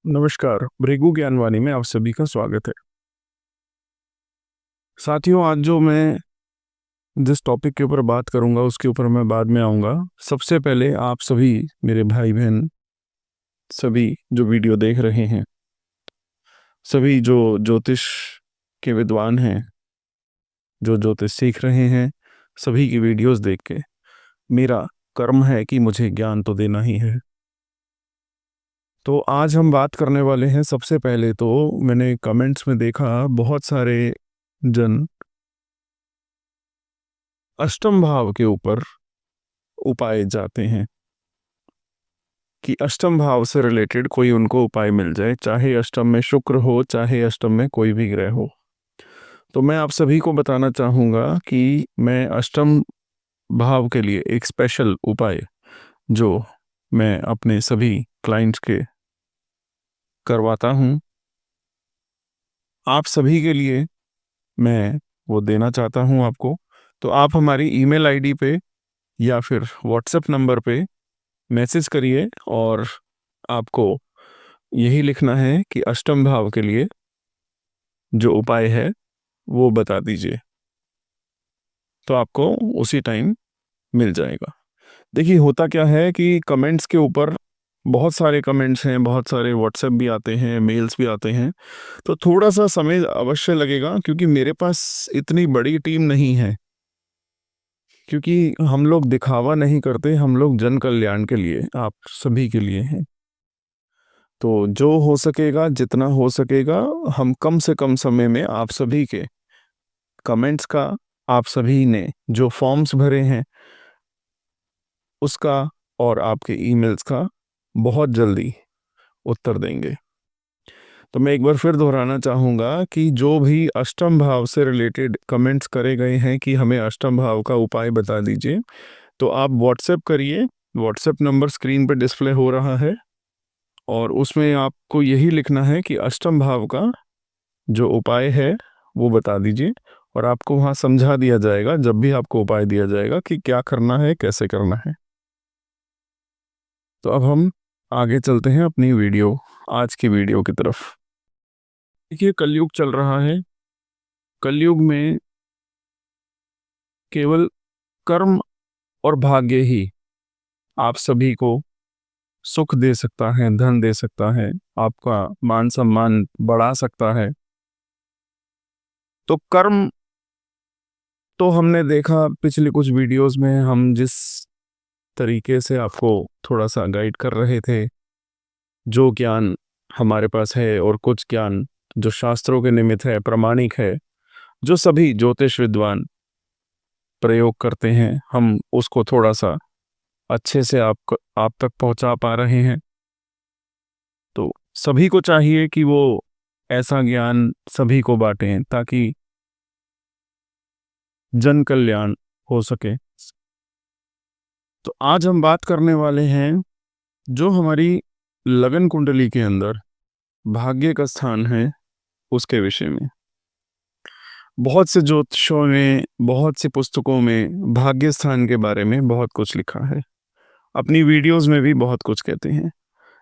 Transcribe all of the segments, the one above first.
नमस्कार, भृगु ज्ञानवाणी में आप सभी का स्वागत है। साथियों, आज जो मैं जिस टॉपिक के ऊपर बात करूंगा उसके ऊपर मैं बाद में आऊंगा। सबसे पहले आप सभी मेरे भाई बहन, सभी जो वीडियो देख रहे हैं, सभी जो ज्योतिष के विद्वान हैं, जो ज्योतिष सीख रहे हैं, सभी की वीडियोस देख के मेरा कर्म है कि मुझे ज्ञान तो देना ही है। तो आज हम बात करने वाले हैं। सबसे पहले तो मैंने कमेंट्स में देखा बहुत सारे जन अष्टम भाव के ऊपर उपाय जाते हैं कि अष्टम भाव से रिलेटेड कोई उनको उपाय मिल जाए, चाहे अष्टम में शुक्र हो, चाहे अष्टम में कोई भी ग्रह हो। तो मैं आप सभी को बताना चाहूँगा कि मैं अष्टम भाव के लिए एक स्पेशल उपाय जो मैं अपने सभी क्लाइंट्स के करवाता हूँ, आप सभी के लिए मैं वो देना चाहता हूँ आपको। तो आप हमारी ईमेल आईडी पे या फिर व्हाट्सएप नंबर पे मैसेज करिए और आपको यही लिखना है कि अष्टम भाव के लिए जो उपाय है वो बता दीजिए, तो आपको उसी टाइम मिल जाएगा। देखिए, होता क्या है कि कमेंट्स के ऊपर बहुत सारे कमेंट्स हैं, बहुत सारे व्हाट्सएप भी आते हैं, मेल्स भी आते हैं, तो थोड़ा सा समय अवश्य लगेगा क्योंकि मेरे पास इतनी बड़ी टीम नहीं है। क्योंकि हम लोग दिखावा नहीं करते, हम लोग जन कल्याण के लिए, आप सभी के लिए हैं। तो जो हो सकेगा, जितना हो सकेगा, हम कम से कम समय में आप सभी के कमेंट्स का, आप सभी ने जो फॉर्म्स भरे हैं उसका और आपके ईमेल्स का बहुत जल्दी उत्तर देंगे। तो मैं एक बार फिर दोहराना चाहूँगा कि जो भी अष्टम भाव से रिलेटेड कमेंट्स करे गए हैं कि हमें अष्टम भाव का उपाय बता दीजिए, तो आप व्हाट्सएप करिए। व्हाट्सएप नंबर स्क्रीन पर डिस्प्ले हो रहा है और उसमें आपको यही लिखना है कि अष्टम भाव का जो उपाय है वो बता दीजिए और आपको वहाँ समझा दिया जाएगा, जब भी आपको उपाय दिया जाएगा, कि क्या करना है, कैसे करना है। तो अब हम आगे चलते हैं अपनी वीडियो, आज की वीडियो की तरफ। देखिए, कलयुग चल रहा है। कलयुग में केवल कर्म और भाग्य ही आप सभी को सुख दे सकता है, धन दे सकता है, आपका मान सम्मान बढ़ा सकता है। तो कर्म तो हमने देखा पिछले कुछ वीडियोस में, हम जिस तरीके से आपको थोड़ा सा गाइड कर रहे थे, जो ज्ञान हमारे पास है और कुछ ज्ञान जो शास्त्रों के निमित्त है, प्रमाणिक है, जो सभी ज्योतिष विद्वान प्रयोग करते हैं, हम उसको थोड़ा सा अच्छे से आप तक पहुंचा पा रहे हैं। तो सभी को चाहिए कि वो ऐसा ज्ञान सभी को बांटें ताकि जन कल्याण हो सके। तो आज हम बात करने वाले हैं जो हमारी लगन कुंडली के अंदर भाग्य का स्थान है उसके विषय में। बहुत से ज्योतिषों में, बहुत सी पुस्तकों में भाग्य स्थान के बारे में बहुत कुछ लिखा है, अपनी वीडियोस में भी बहुत कुछ कहते हैं,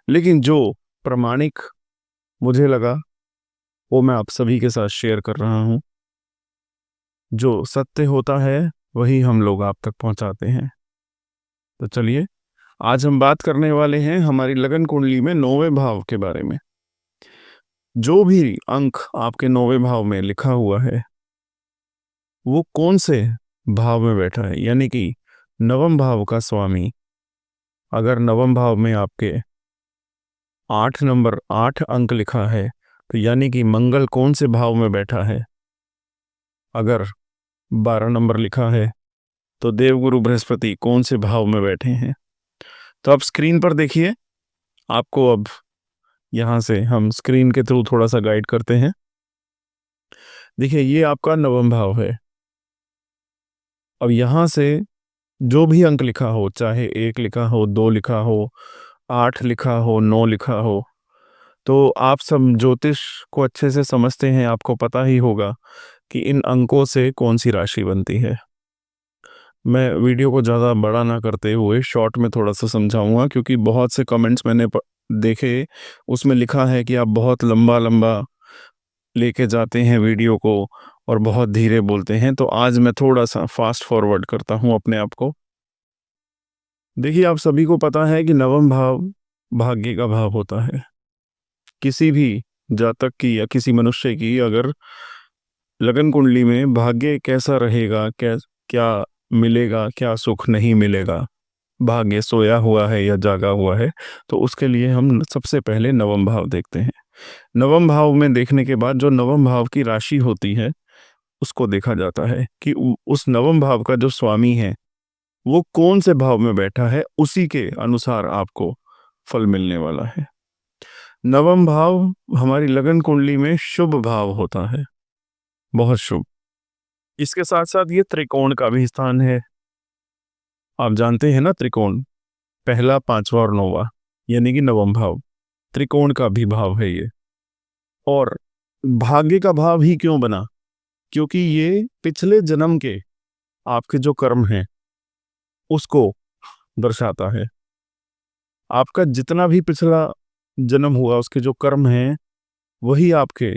लेकिन जो प्रमाणिक मुझे लगा वो मैं आप सभी के साथ शेयर कर रहा हूँ। जो सत्य होता है वही हम लोग आप तक पहुंचाते हैं। तो चलिए, आज हम बात करने वाले हैं हमारी लगन कुंडली में 9वें भाव के बारे में। जो भी अंक आपके 9वें भाव में लिखा हुआ है वो कौन से भाव में बैठा है, यानी कि नवम भाव का स्वामी अगर नवम भाव में आपके 8 अंक लिखा है, तो यानी कि मंगल कौन से भाव में बैठा है। अगर 12 नंबर लिखा है तो देवगुरु बृहस्पति कौन से भाव में बैठे हैं। तो आप स्क्रीन पर देखिए, आपको अब यहाँ से हम स्क्रीन के थ्रू थोड़ा सा गाइड करते हैं। देखिए, ये आपका नवम भाव है। अब यहाँ से जो भी अंक लिखा हो, चाहे 1 लिखा हो, 2 लिखा हो, 8 लिखा हो, 9 लिखा हो, तो आप सब ज्योतिष को अच्छे से समझते हैं, आपको पता ही होगा कि इन अंकों से कौन सी राशि बनती है। मैं वीडियो को ज़्यादा बड़ा ना करते हुए शॉर्ट में थोड़ा सा समझाऊंगा, क्योंकि बहुत से कमेंट्स मैंने देखे, उसमें लिखा है कि आप बहुत लंबा लंबा लेके जाते हैं वीडियो को और बहुत धीरे बोलते हैं। तो आज मैं थोड़ा सा फास्ट फॉरवर्ड करता हूँ अपने आप को। देखिए, आप सभी को पता है कि नवम भाव भाग्य का भाव होता है। किसी भी जातक की या किसी मनुष्य की अगर लगन कुंडली में भाग्य कैसा रहेगा, क्या मिलेगा, क्या सुख नहीं मिलेगा, भाग्य सोया हुआ है या जागा हुआ है, तो उसके लिए हम सबसे पहले नवम भाव देखते हैं। नवम भाव में देखने के बाद जो नवम भाव की राशि होती है उसको देखा जाता है कि उस नवम भाव का जो स्वामी है वो कौन से भाव में बैठा है, उसी के अनुसार आपको फल मिलने वाला है। नवम भाव हमारी लगन कुंडली में शुभ भाव होता है, बहुत शुभ। इसके साथ साथ ये त्रिकोण का भी स्थान है। आप जानते हैं ना, त्रिकोण पहला, पांचवा और नौवा, यानी कि नवम भाव त्रिकोण का भी भाव है ये। और भाग्य का भाव ही क्यों बना? क्योंकि ये पिछले जन्म के आपके जो कर्म हैं उसको दर्शाता है। आपका जितना भी पिछला जन्म हुआ उसके जो कर्म हैं वही आपके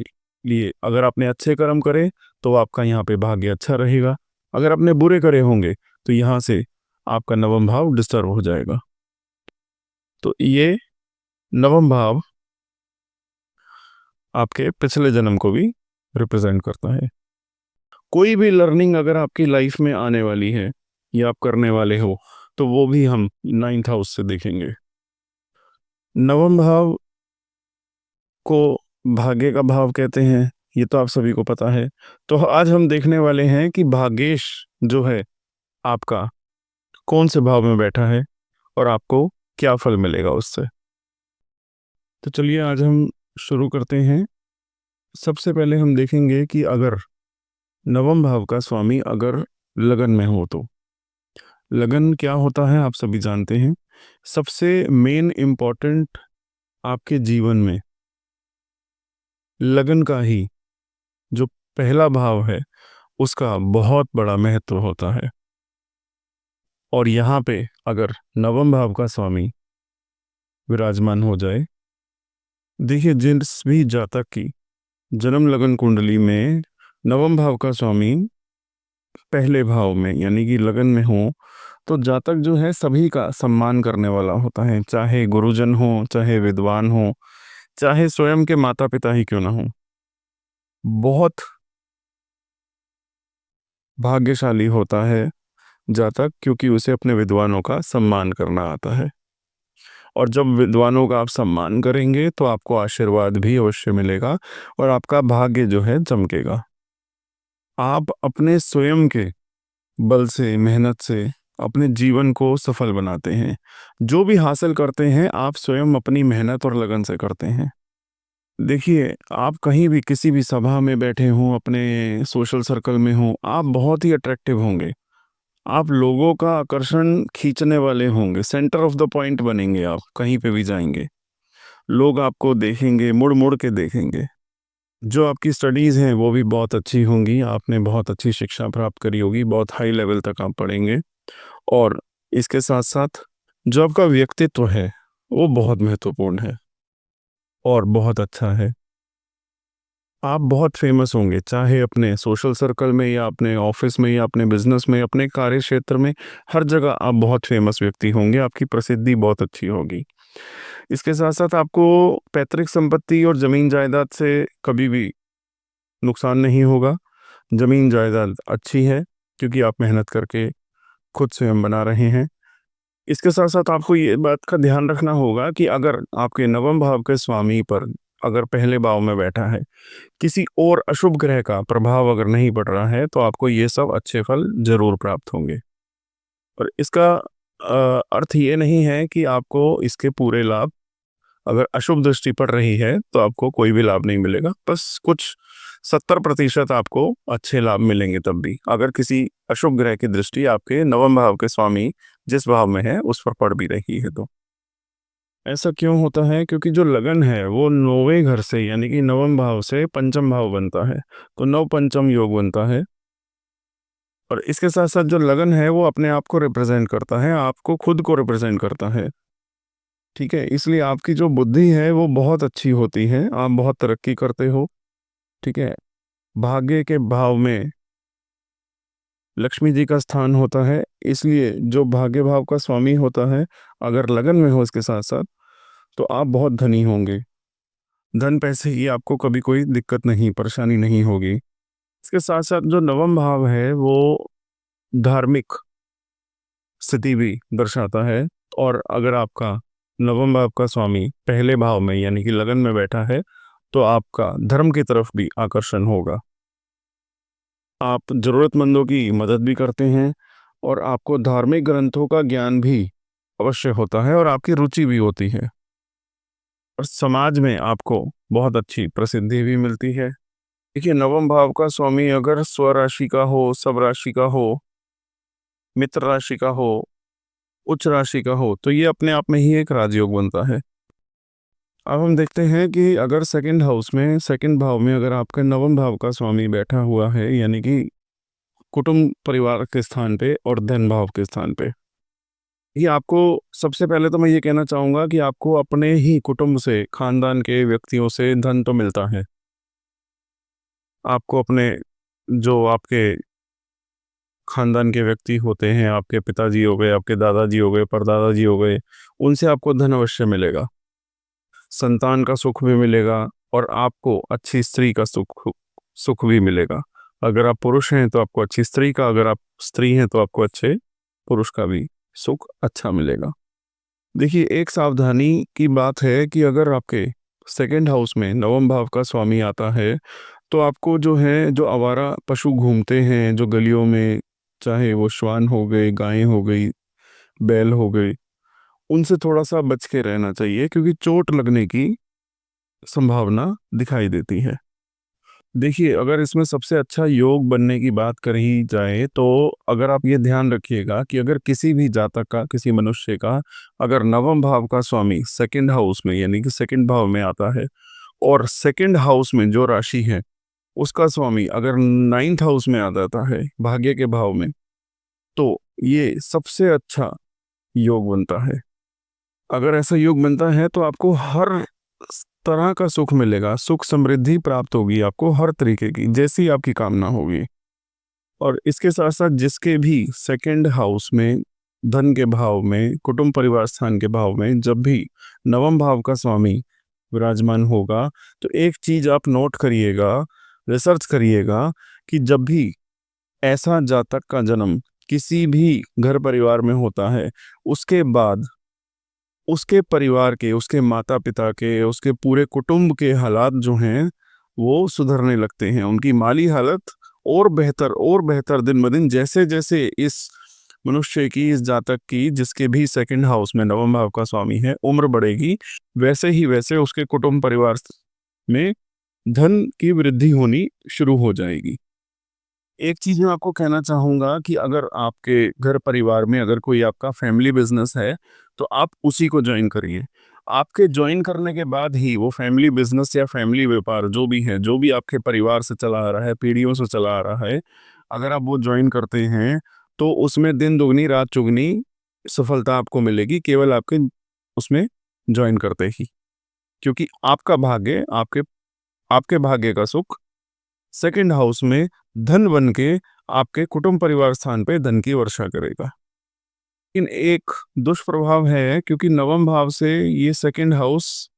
लिए, अगर आपने अच्छे कर्म करे तो आपका यहाँ पे भाग्य अच्छा रहेगा, अगर आपने बुरे करे होंगे तो यहाँ से आपका नवम भाव डिस्टर्ब हो जाएगा। तो ये नवम भाव आपके पिछले जन्म को भी रिप्रेजेंट करता है। कोई भी लर्निंग अगर आपकी लाइफ में आने वाली है या आप करने वाले हो तो वो भी हम 9th हाउस से देखेंगे। नवम भाव को भाग्य का भाव कहते हैं, ये तो आप सभी को पता है। तो आज हम देखने वाले हैं कि भाग्येश जो है आपका कौन से भाव में बैठा है और आपको क्या फल मिलेगा उससे। तो चलिए आज हम शुरू करते हैं। सबसे पहले हम देखेंगे कि अगर नवम भाव का स्वामी अगर लगन में हो तो लगन क्या होता है आप सभी जानते हैं। सबसे मेन इम्पोर्टेंट आपके जीवन में लगन का ही जो पहला भाव है उसका बहुत बड़ा महत्व होता है। और यहाँ पे अगर नवम भाव का स्वामी विराजमान हो जाए, देखिए जिस भी जातक की जन्म लगन कुंडली में नवम भाव का स्वामी पहले भाव में यानी कि लगन में हो, तो जातक जो है सभी का सम्मान करने वाला होता है, चाहे गुरुजन हो, चाहे विद्वान हो, चाहे स्वयं के माता पिता ही क्यों ना हो। बहुत भाग्यशाली होता है जातक, क्योंकि उसे अपने विद्वानों का सम्मान करना आता है। और जब विद्वानों का आप सम्मान करेंगे तो आपको आशीर्वाद भी अवश्य मिलेगा और आपका भाग्य जो है चमकेगा। आप अपने स्वयं के बल से, मेहनत से अपने जीवन को सफल बनाते हैं। जो भी हासिल करते हैं आप स्वयं अपनी मेहनत और लगन से करते हैं। देखिए, आप कहीं भी किसी भी सभा में बैठे हों, अपने सोशल सर्कल में हों, आप बहुत ही अट्रैक्टिव होंगे। आप लोगों का आकर्षण खींचने वाले होंगे, सेंटर ऑफ द पॉइंट बनेंगे। आप कहीं पे भी जाएंगे लोग आपको देखेंगे, मुड़ मुड़ के देखेंगे। जो आपकी स्टडीज़ हैं वो भी बहुत अच्छी होंगी, आपने बहुत अच्छी शिक्षा प्राप्त करी होगी, बहुत हाई लेवल तक आप पढ़ेंगे। और इसके साथ साथ जो आपका व्यक्तित्व है वो बहुत महत्वपूर्ण है और बहुत अच्छा है। आप बहुत फेमस होंगे, चाहे अपने सोशल सर्कल में या अपने ऑफिस में या अपने बिजनेस में, अपने कार्य क्षेत्र में, हर जगह आप बहुत फेमस व्यक्ति होंगे, आपकी प्रसिद्धि बहुत अच्छी होगी। इसके साथ साथ आपको पैतृक संपत्ति और जमीन जायदाद से कभी भी नुकसान नहीं होगा। जमीन जायदाद अच्छी है क्योंकि आप मेहनत करके खुद स्वयं बना रहे हैं। इसके साथ साथ आपको ये बात का ध्यान रखना होगा कि अगर आपके नवम भाव के स्वामी पर अगर पहले भाव में बैठा है, किसी और अशुभ ग्रह का प्रभाव अगर नहीं पड़ रहा है, तो आपको ये सब अच्छे फल जरूर प्राप्त होंगे। और इसका अर्थ ये नहीं है कि आपको इसके पूरे लाभ, अगर अशुभ दृष्टि पड़ रही है तो आपको कोई भी लाभ नहीं मिलेगा, बस कुछ 70% आपको अच्छे लाभ मिलेंगे। तब भी अगर किसी अशुभ ग्रह की दृष्टि आपके नवम भाव के स्वामी जिस भाव में है उस पर पड़ भी रही है, तो ऐसा क्यों होता है? क्योंकि जो लगन है वो नौवें घर से यानी कि नवम भाव से पंचम भाव बनता है, तो नव पंचम योग बनता है। और इसके साथ साथ जो लगन है वो अपने आप को रिप्रेजेंट करता है, आपको खुद को रिप्रेजेंट करता है। ठीक है, इसलिए आपकी जो बुद्धि है वो बहुत अच्छी होती है, आप बहुत तरक्की करते हो। ठीक है, भाग्य के भाव में लक्ष्मी जी का स्थान होता है, इसलिए जो भाग्य भाव का स्वामी होता है, अगर लगन में हो इसके साथ साथ, तो आप बहुत धनी होंगे। धन पैसे की आपको कभी कोई दिक्कत नहीं, परेशानी नहीं होगी। इसके साथ साथ जो नवम भाव है वो धार्मिक स्थिति भी दर्शाता है। और अगर आपका नवम भाव का स्वामी पहले भाव में यानी कि लगन में बैठा है, तो आपका धर्म की तरफ भी आकर्षण होगा। आप जरूरतमंदों की मदद भी करते हैं और आपको धार्मिक ग्रंथों का ज्ञान भी अवश्य होता है और आपकी रुचि भी होती है। और समाज में आपको बहुत अच्छी प्रसिद्धि भी मिलती है। देखिए, नवम भाव का स्वामी अगर स्वराशि का हो, सब राशि का हो, मित्र राशि का हो, उच्च राशि का हो, तो ये अपने आप में ही एक राजयोग बनता है। अब हम देखते हैं कि अगर सेकंड हाउस में, सेकंड भाव में अगर आपका नवम भाव का स्वामी बैठा हुआ है, यानी कि कुटुंब परिवार के स्थान पे और धन भाव के स्थान पे, ये आपको, सबसे पहले तो मैं ये कहना चाहूँगा कि आपको अपने ही कुटुंब से, खानदान के व्यक्तियों से धन तो मिलता है। आपको अपने, जो आपके खानदान के व्यक्ति होते हैं, आपके पिताजी हो गए, आपके दादाजी हो गए, परदादाजी हो गए, उनसे आपको धन अवश्य मिलेगा। संतान का सुख भी मिलेगा और आपको अच्छी स्त्री का सुख सुख भी मिलेगा। अगर आप पुरुष हैं तो आपको अच्छी स्त्री का, अगर आप स्त्री हैं तो आपको अच्छे पुरुष का भी सुख अच्छा मिलेगा। देखिए, एक सावधानी की बात है कि अगर आपके सेकंड हाउस में नवम भाव का स्वामी आता है, तो आपको जो है, जो आवारा पशु घूमते हैं जो गलियों में, चाहे वो श्वान हो गए, गायें हो गई, बैल हो गए, उनसे थोड़ा सा बच के रहना चाहिए, क्योंकि चोट लगने की संभावना दिखाई देती है। देखिए, अगर इसमें सबसे अच्छा योग बनने की बात करी जाए, तो अगर आप ये ध्यान रखिएगा कि अगर किसी भी जातक का, किसी मनुष्य का अगर नवम भाव का स्वामी सेकंड हाउस में यानी कि सेकंड भाव में आता है, और सेकंड हाउस में जो राशि है उसका स्वामी अगर नाइन्थ हाउस में आ जाता है, भाग्य के भाव में, तो ये सबसे अच्छा योग बनता है। अगर ऐसा योग बनता है तो आपको हर तरह का सुख मिलेगा, सुख समृद्धि प्राप्त होगी आपको हर तरीके की, जैसी आपकी कामना होगी। और इसके साथ साथ जिसके भी सेकंड हाउस में, धन के भाव में, कुटुंब परिवार स्थान के भाव में जब भी नवम भाव का स्वामी विराजमान होगा, तो एक चीज आप नोट करिएगा, रिसर्च करिएगा, कि जब भी ऐसा जातक का जन्म किसी भी घर परिवार में होता है, उसके बाद उसके परिवार के, उसके माता पिता के, उसके पूरे कुटुंब के हालात जो हैं वो सुधरने लगते हैं। उनकी माली हालत और बेहतर दिन ब दिन, जैसे जैसे इस मनुष्य की, इस जातक की, जिसके भी सेकंड हाउस में नवम भाव का स्वामी है, उम्र बढ़ेगी, वैसे ही वैसे उसके कुटुंब परिवार में धन की वृद्धि होनी शुरू हो जाएगी। एक चीज मैं आपको कहना चाहूंगा कि अगर आपके घर परिवार में अगर कोई आपका फैमिली बिजनेस है, तो आप उसी को ज्वाइन करिए। आपके ज्वाइन करने के बाद ही वो फैमिली बिजनेस या फैमिली व्यापार जो भी है, जो भी आपके परिवार से चला आ रहा है, पीढ़ियों से चला आ रहा है, अगर आप वो ज्वाइन करते हैं, तो उसमें दिन दुगनी रात चुगनी सफलता आपको मिलेगी, केवल आपके उसमें ज्वाइन करते ही। क्योंकि आपका भाग्य, आपके आपके भाग्य का सुख सेकंड हाउस में धन बन के आपके कुटुंब परिवार स्थान पे धन की वर्षा करेगा। लेकिन एक दुष्प्रभाव है, क्योंकि नवम भाव से ये सेकंड हाउस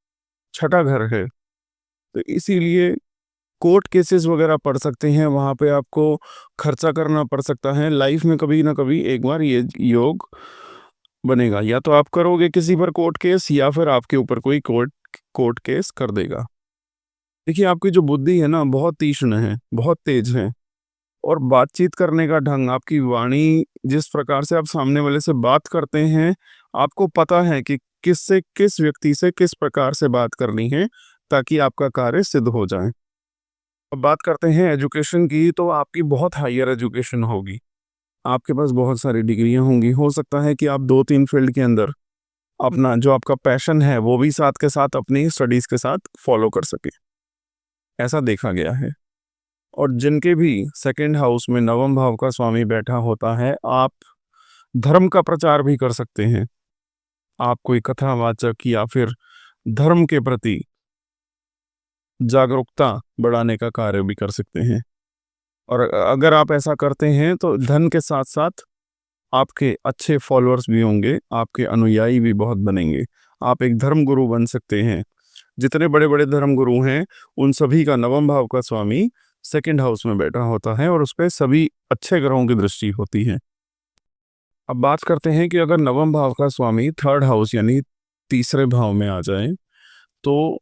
छठा घर है, तो इसीलिए कोर्ट केसेस वगैरह पड़ सकते हैं, वहां पे आपको खर्चा करना पड़ सकता है। लाइफ में कभी ना कभी एक बार ये योग बनेगा, या तो आप करोगे किसी पर कोर्ट केस, या फिर आपके ऊपर कोई कोर्ट कोर्ट केस कर देगा। देखिए, आपकी जो बुद्धि है ना, बहुत तीक्ष्ण है, बहुत तेज है, और बातचीत करने का ढंग, आपकी वाणी, जिस प्रकार से आप सामने वाले से बात करते हैं, आपको पता है कि किससे, किस व्यक्ति से किस प्रकार से बात करनी है, ताकि आपका कार्य सिद्ध हो जाए। अब बात करते हैं एजुकेशन की, तो आपकी बहुत हायर एजुकेशन होगी, आपके पास बहुत सारी डिग्रियां होंगी। हो सकता है कि आप 2-3 फील्ड के अंदर अपना जो आपका पैशन है वो भी साथ के साथ अपनी स्टडीज के साथ फॉलो कर सके, ऐसा देखा गया है। और जिनके भी सेकंड हाउस में नवम भाव का स्वामी बैठा होता है, आप धर्म का प्रचार भी कर सकते हैं। आप कोई कथावाचक या फिर धर्म के प्रति जागरूकता बढ़ाने का कार्य भी कर सकते हैं। और अगर आप ऐसा करते हैं तो धन के साथ साथ आपके अच्छे फॉलोअर्स भी होंगे, आपके अनुयायी भी बहुत बनेंगे। आप एक धर्म गुरु बन सकते हैं। जितने बड़े बड़े धर्म गुरु हैं, उन सभी का नवम भाव का स्वामी सेकंड हाउस में बैठा होता है और उस पर सभी अच्छे ग्रहों की दृष्टि होती है। अब बात करते हैं कि अगर नवम भाव का स्वामी थर्ड हाउस यानी तीसरे भाव में आ जाए, तो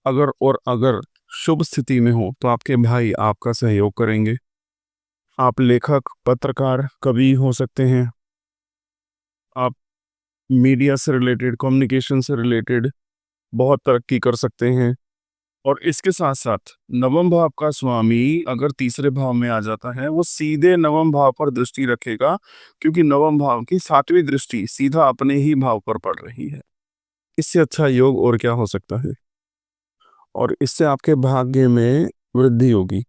अगर शुभ स्थिति में हो तो आपके भाई आपका सहयोग करेंगे। आप लेखक, पत्रकार, कवि हो सकते हैं। आप मीडिया से रिलेटेड, कम्युनिकेशन से रिलेटेड बहुत तरक्की कर सकते हैं। और इसके साथ साथ नवम भाव का स्वामी अगर तीसरे भाव में आ जाता है, वो सीधे नवम भाव पर दृष्टि रखेगा, क्योंकि नवम भाव की 7वीं दृष्टि सीधा अपने ही भाव पर पड़ रही है। इससे अच्छा योग और क्या हो सकता है। और इससे आपके भाग्य में वृद्धि होगी।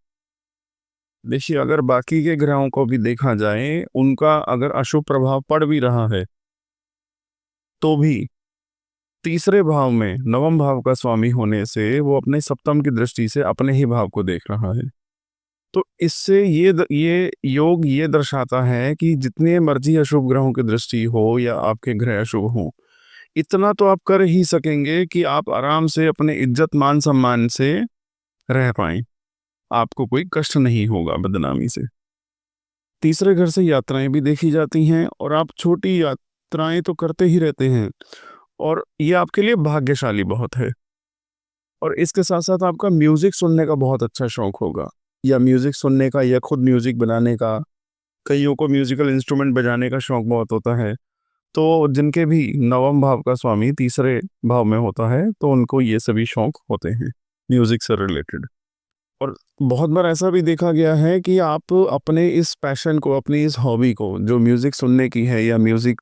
देखिए, अगर बाकी के ग्रहों को भी देखा जाए, उनका अगर अशुभ प्रभाव पड़ भी रहा है, तो भी तीसरे भाव में नवम भाव का स्वामी होने से वो अपने सप्तम की दृष्टि से अपने ही भाव को देख रहा है। तो इससे ये योग ये दर्शाता है कि जितने मर्जी अशुभ ग्रहों की दृष्टि हो या आपके ग्रह अशुभ हो, इतना तो आप कर ही सकेंगे कि आप आराम से अपने इज्जत मान सम्मान से रह पाएं। आपको कोई कष्ट नहीं होगा बदनामी से। तीसरे घर से यात्राएं भी देखी जाती हैं और आप छोटी यात्राएं तो करते ही रहते हैं, और ये आपके लिए भाग्यशाली बहुत है। और इसके साथ साथ आपका म्यूजिक सुनने का बहुत अच्छा शौक होगा, या म्यूजिक सुनने का या खुद म्यूजिक बनाने का। कईयों को म्यूजिकल इंस्ट्रूमेंट बजाने का शौक बहुत होता है। तो जिनके भी नवम भाव का स्वामी तीसरे भाव में होता है, तो उनको ये सभी शौक होते हैं म्यूजिक से रिलेटेड। और बहुत बार ऐसा भी देखा गया है कि आप अपने इस पैशन को, अपनी इस हॉबी को, जो म्यूज़िक सुनने की है या म्यूज़िक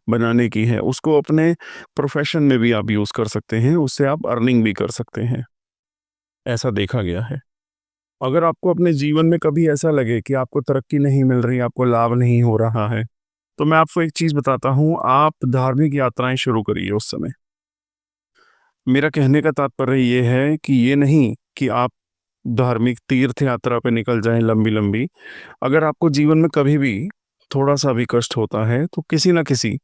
बनाने की है, उसको अपने प्रोफेशन में भी आप यूज़ कर सकते हैं। उससे आप अर्निंग भी कर सकते हैं, ऐसा देखा गया है। अगर आपको अपने जीवन में कभी ऐसा लगे कि आपको तरक्की नहीं मिल रही, आपको लाभ नहीं हो रहा है, तो मैं आपको एक चीज़ बताता हूँ, आप धार्मिक यात्राएं शुरू करिए उस समय। मेरा कहने का तात्पर्य ये है कि ये नहीं कि आप धार्मिक तीर्थ यात्रा पे निकल जाएं लंबी-लंबी। अगर आपको जीवन में कभी भी थोड़ा-सा भी कष्ट होता है, तो किसी न किसी,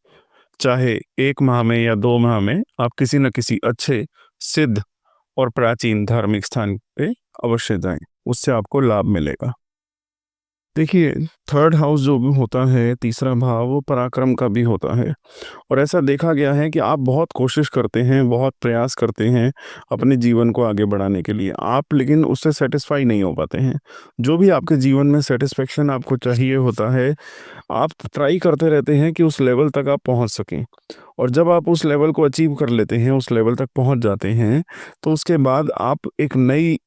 चाहे 1 माह में या 2 माह में, आप किसी न किसी अच्छे, सिद्ध और प्राचीन धार्मिक स्थान पे अवश्य जाएँ। उससे आपको लाभ मिलेगा। देखिए, थर्ड हाउस जो भी होता है, तीसरा भाव, वो पराक्रम का भी होता है। और ऐसा देखा गया है कि आप बहुत कोशिश करते हैं, बहुत प्रयास करते हैं अपने जीवन को आगे बढ़ाने के लिए। आप लेकिन उससे सैटिस्फाई नहीं हो पाते हैं। जो भी आपके जीवन में सैटिस्फैक्शन आपको चाहिए होता है, आप ट्राई करते रहते हैं कि उस लेवल तक आप पहुंच सकें। और जब आप उस लेवल को अचीव कर लेते हैं, उस लेवल तक पहुंच जाते हैं, तो उसके बाद आप एक नई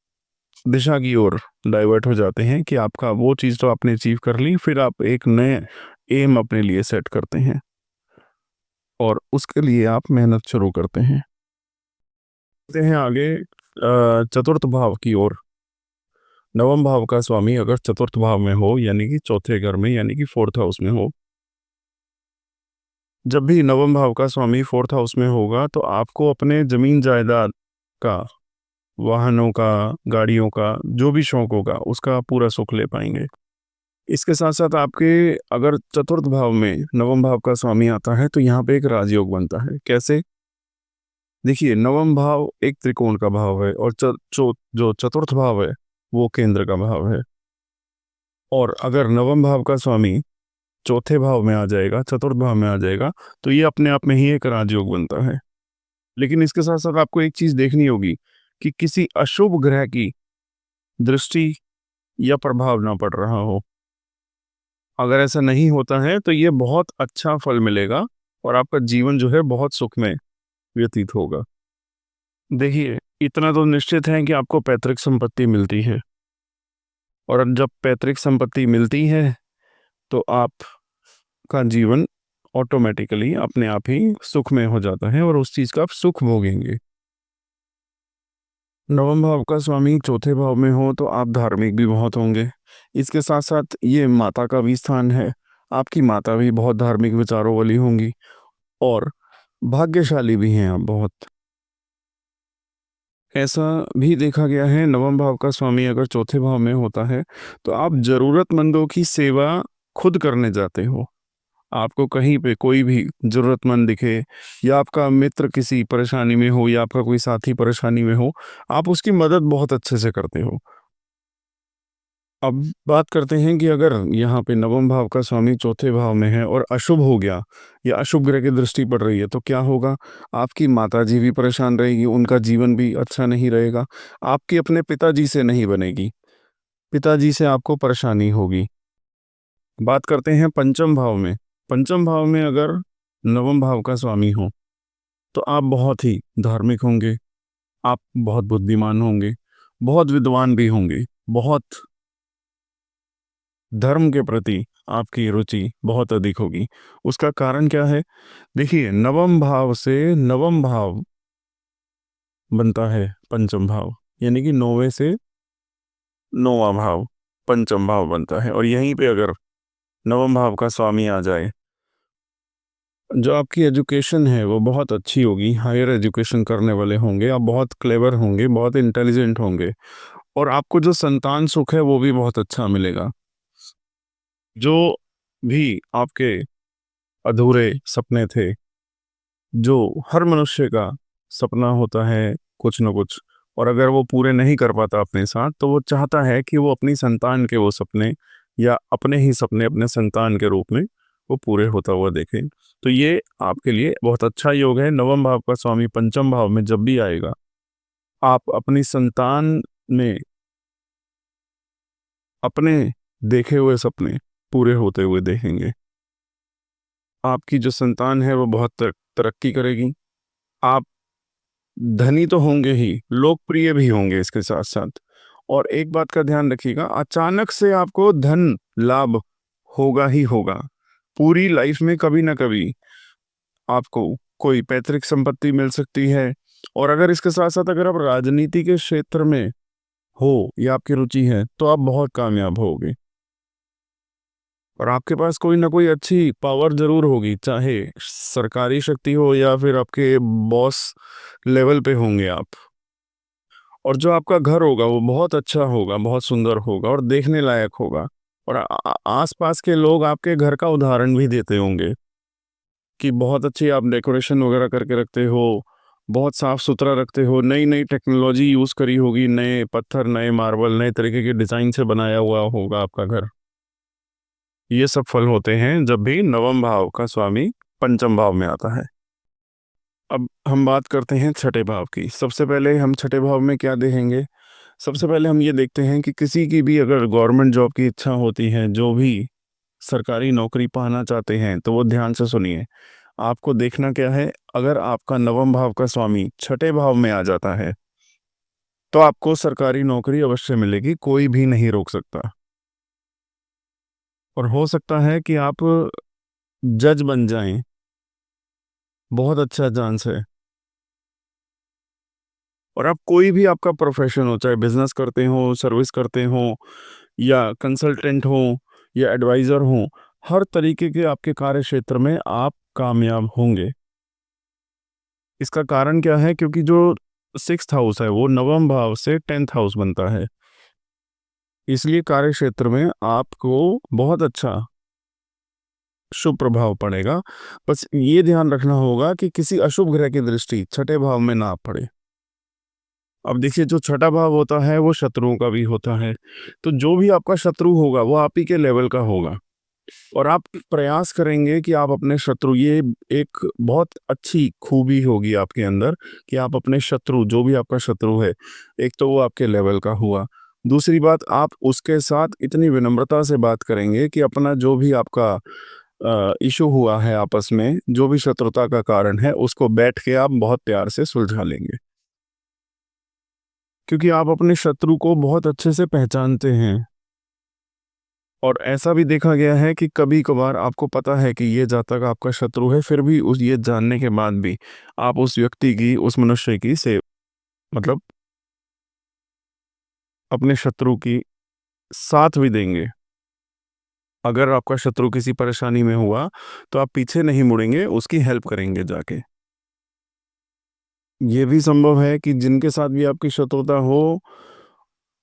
दिशा की ओर डाइवर्ट हो जाते हैं कि आपका वो चीज़ तो आपने अचीव कर ली, फिर आप एक नए एम अपने लिए सेट करते हैं और उसके लिए आप मेहनत शुरू करते हैं। बढ़ते हैं आगे चतुर्थ भाव की ओर। नवम भाव का स्वामी अगर चतुर्थ भाव में हो, यानी कि चौथे घर में, यानी कि फोर्थ हाउस में हो। जब भी नवम भाव का स्वामी फोर्थ हाउस में होगा, तो आपको अपने जमीन जायदाद का, वाहनों का, गाड़ियों का जो भी शौक होगा, उसका पूरा सुख ले पाएंगे। इसके साथ साथ आपके अगर चतुर्थ भाव में नवम भाव का स्वामी आता है, तो यहाँ पे एक राजयोग बनता है। कैसे? देखिए, नवम भाव एक त्रिकोण का भाव है और जो चतुर्थ भाव है, वो केंद्र का भाव है। और अगर नवम भाव का स्वामी चौथे भाव में आ जाएगा, चतुर्थ भाव में आ जाएगा, तो ये अपने आप में ही एक राजयोग बनता है। लेकिन इसके साथ साथ आपको एक चीज देखनी होगी कि किसी अशुभ ग्रह की दृष्टि या प्रभाव ना पड़ रहा हो। अगर ऐसा नहीं होता है, तो ये बहुत अच्छा फल मिलेगा और आपका जीवन जो है बहुत सुखमय व्यतीत होगा। देखिए, इतना तो निश्चित है कि आपको पैतृक संपत्ति मिलती है, और जब पैतृक संपत्ति मिलती है, तो आपका जीवन ऑटोमेटिकली अपने आप ही सुखमय हो जाता है और उस चीज़ का आप सुख भोगेंगे। नवम भाव का स्वामी चौथे भाव में हो तो आप धार्मिक भी बहुत होंगे। इसके साथ साथ ये माता का भी स्थान है। आपकी माता भी बहुत धार्मिक विचारों वाली होंगी और भाग्यशाली भी हैं आप बहुत। ऐसा भी देखा गया है नवम भाव का स्वामी अगर चौथे भाव में होता है तो आप जरूरतमंदों की सेवा खुद करने जाते हो। आपको कहीं पे कोई भी जरूरतमंद दिखे या आपका मित्र किसी परेशानी में हो या आपका कोई साथी परेशानी में हो, आप उसकी मदद बहुत अच्छे से करते हो। अब बात करते हैं कि अगर यहाँ पे नवम भाव का स्वामी चौथे भाव में है और अशुभ हो गया या अशुभ ग्रह की दृष्टि पड़ रही है तो क्या होगा? आपकी माताजी भी परेशान रहेगी, उनका जीवन भी अच्छा नहीं रहेगा। आपकी अपने पिताजी से नहीं बनेगी, पिताजी से आपको परेशानी होगी। बात करते हैं पंचम भाव में। पंचम भाव में अगर नवम भाव का स्वामी हो तो आप बहुत ही धार्मिक होंगे, आप बहुत बुद्धिमान होंगे, बहुत विद्वान भी होंगे, बहुत धर्म के प्रति आपकी रुचि बहुत अधिक होगी। उसका कारण क्या है? देखिए, नवम भाव से नवम भाव बनता है पंचम भाव, यानी कि नौवें से नौवां भाव पंचम भाव बनता है। और यहीं पे अगर नवम भाव का स्वामी आ जाए, जो आपकी एजुकेशन है वो बहुत अच्छी होगी, हायर एजुकेशन करने वाले होंगे, आप बहुत क्लेवर होंगे, बहुत इंटेलिजेंट होंगे और आपको जो संतान सुख है वो भी बहुत अच्छा मिलेगा। जो भी आपके अधूरे सपने थे, जो हर मनुष्य का सपना होता है कुछ न कुछ, और अगर वो पूरे नहीं कर पाता अपने साथ तो वो चाहता है कि वो अपनी संतान के वो सपने या अपने ही सपने अपने संतान के रूप में वो पूरे होता हुआ देखे। तो ये आपके लिए बहुत अच्छा योग है। नवम भाव का स्वामी पंचम भाव में जब भी आएगा, आप अपनी संतान में अपने देखे हुए सपने पूरे होते हुए देखेंगे। आपकी जो संतान है वो बहुत तरक्की करेगी। आप धनी तो होंगे ही, लोकप्रिय भी होंगे इसके साथ साथ। और एक बात का ध्यान रखिएगा, अचानक से आपको धन लाभ होगा ही होगा। पूरी लाइफ में कभी ना कभी आपको कोई पैतृक संपत्ति मिल सकती है। और अगर इसके साथ साथ अगर आप राजनीति के क्षेत्र में हो या आपकी रुचि है तो आप बहुत कामयाब होगे और आपके पास कोई ना कोई अच्छी पावर जरूर होगी, चाहे सरकारी शक्ति हो या फिर आपके बॉस लेवल पे होंगे आप। और जो आपका घर होगा वो बहुत अच्छा होगा, बहुत सुंदर होगा और देखने लायक होगा। और आसपास के लोग आपके घर का उदाहरण भी देते होंगे कि बहुत अच्छी आप डेकोरेशन वगैरह करके रखते हो, बहुत साफ सुथरा रखते हो, नई नई टेक्नोलॉजी यूज़ करी होगी, नए पत्थर, नए मार्बल, नए तरीके के डिज़ाइन से बनाया हुआ होगा आपका घर। ये सब फल होते हैं जब भी नवम भाव का स्वामी पंचम भाव में आता है। अब हम बात करते हैं छठे भाव की। सबसे पहले हम छठे भाव में क्या देखेंगे? सबसे पहले हम ये देखते हैं कि किसी की भी अगर गवर्नमेंट जॉब की इच्छा होती है, जो भी सरकारी नौकरी पाना चाहते हैं, तो वो ध्यान से सुनिए। आपको देखना क्या है, अगर आपका नवम भाव का स्वामी छठे भाव में आ जाता है तो आपको सरकारी नौकरी अवश्य मिलेगी, कोई भी नहीं रोक सकता। और हो सकता है कि आप जज बन जाएं, बहुत अच्छा चांस है। और आप कोई भी आपका प्रोफेशन हो, चाहे बिजनेस करते हो, सर्विस करते हो या कंसल्टेंट हो या एडवाइज़र हो, हर तरीके के आपके कार्य क्षेत्र में आप कामयाब होंगे। इसका कारण क्या है? क्योंकि जो 6th हाउस है वो नवम भाव से 10th हाउस बनता है। इसलिए कार्य क्षेत्र में आपको बहुत अच्छा शुभ प्रभाव पड़ेगा। बस ये ध्यान रखना होगा कि किसी अशुभ ग्रह की दृष्टि छठे भाव में ना पड़े। अब देखिए, जो छठा भाव होता है वो शत्रुओं का भी होता है। तो जो भी आपका शत्रु होगा वो आप ही के लेवल का होगा और आप प्रयास करेंगे कि आप अपने शत्रु, ये एक बहुत अच्छी खूबी होगी आपके अंदर कि आप अपने शत्रु, जो भी आपका शत्रु है, एक तो वो आपके लेवल का हुआ। दूसरी बात, आप उसके साथ इतनी विनम्रता से बात करेंगे कि अपना जो भी आपका इशू हुआ है आपस में, जो भी शत्रुता का कारण है, उसको बैठ के आप बहुत प्यार से सुलझा लेंगे। क्योंकि आप अपने शत्रु को बहुत अच्छे से पहचानते हैं। और ऐसा भी देखा गया है कि कभी-कभार आपको पता है कि ये जातक आपका शत्रु है, फिर भी उस ये जानने के बाद भी आप उस व्यक्ति की, उस मनुष्य की मतलब अपने शत्रु की साथ भी देंगे। अगर आपका शत्रु किसी परेशानी में हुआ तो आप पीछे नहीं मुड़ेंगे, उसकी हेल्प करेंगे जाके। ये भी संभव है कि जिनके साथ भी आपकी शत्रुता हो